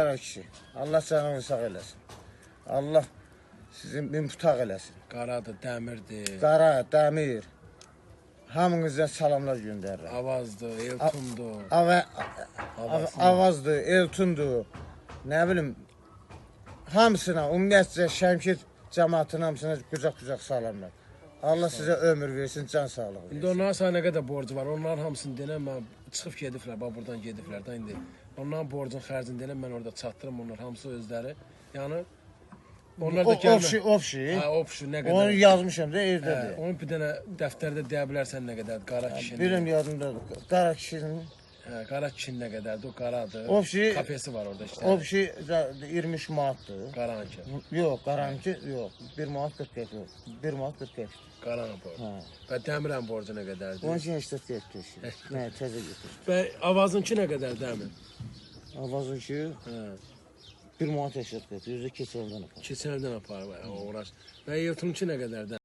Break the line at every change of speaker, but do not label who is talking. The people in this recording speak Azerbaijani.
qara kişi. Allah canını sağ eləsin. Allah sizin mümtaq eləsin.
Qaradır, dəmirdir,
Qara, dəmir. Hamınıza salamlar göndərirəm.
avazdır, eltundur.
Avazdır, eltundur. Nə bilim, hamısına, ümumiyyətcə Şəmkir cəmaatının hamısına qucaq-qucaq salamlar. Allah sizə ömür versin, can sağlığı
İndi
versin.
onların sənə nə qədər borcu var? Onların hamısını denəm, mən çıxıb gediblər, bax buradan gediblər də indi. Onların borcun xərcini denəm, mən orada çatdırım, onlar hamısı özləri. Yəni onlar da gəlmə.
Ofşi.
Hə, ofşu nə
Onu
qədər?
yazmışam da
Hə,
evdədir.
onu bir dənə dəftərdə deyə bilərsən nə qədər qara kişinin.
Bilirəm yadımdadır. Qara kişinin.
Hə, qara kişinin nə qədərdir? O qaradır.
Ofşi.
Kafesi var orada işte.
Ofşi 20 manatdır.
Qaranki.
Yox, qaranki yox. 1 manat 40 qəpik yox. 1 manat 40 qəpik.
Qaran borcu.
Hə.
Və dəmirən borcu nə qədərdir?
Onun üçün işte getdi. Nə təzə getdi.
Və avazınki nə qədər dəmir?
Avazın ki
Hə.
1 manat 80 qəpik. Yüzü keçəndən apar.
Keçənlərdən apar, uğraş. Və yırtımçı nə qədər dəmir?